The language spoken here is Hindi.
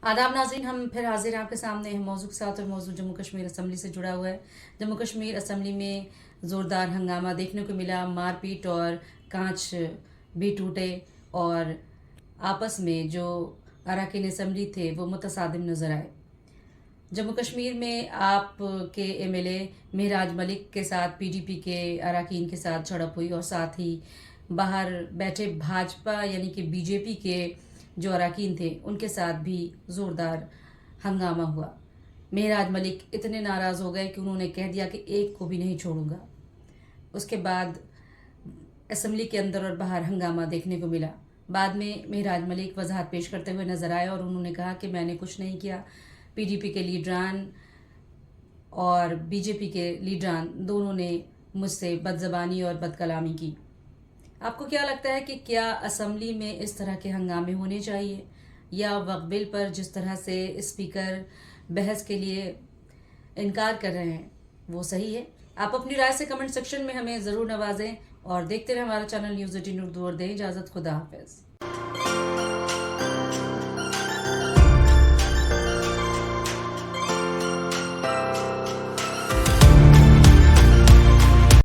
आदाब नाज़रीन, हम फिर हाजिर हैं आपके सामने मौजू के साथ। और मौजू जम्मू कश्मीर असम्बली से जुड़ा हुआ है। जम्मू कश्मीर असम्बली में ज़ोरदार हंगामा देखने को मिला। मारपीट और कांच भी टूटे और आपस में जो अरकान असम्बली थे वो मुतसादिम नज़र आए। जम्मू कश्मीर में आप के एमएलए महराज मलिक के साथ पीडीपी के अरकान के साथ झड़प हुई और साथ ही बाहर बैठे भाजपा यानी कि बीजेपी के जो अरकान थे उनके साथ भी ज़ोरदार हंगामा हुआ। महराज मलिक इतने नाराज़ हो गए कि उन्होंने कह दिया कि एक को भी नहीं छोड़ूंगा। उसके बाद असम्बली के अंदर और बाहर हंगामा देखने को मिला। बाद में महराज मलिक वजाहत पेश करते हुए नजर आए और उन्होंने कहा कि मैंने कुछ नहीं किया। पीडीपी के लीडरान और बीजेपी के लीडरान दोनों ने मुझसे बदजबानी और बदकलामी की। आपको क्या लगता है कि क्या असम्बली में इस तरह के हंगामे होने चाहिए, या वक्फ बिल पर जिस तरह से स्पीकर बहस के लिए इनकार कर रहे हैं वो सही है? आप अपनी राय से कमेंट सेक्शन में हमें ज़रूर नवाजें और देखते रहें हमारा चैनल न्यूज़ 18 उर्दू। और दें इजाज़त। खुदा हाफिज़।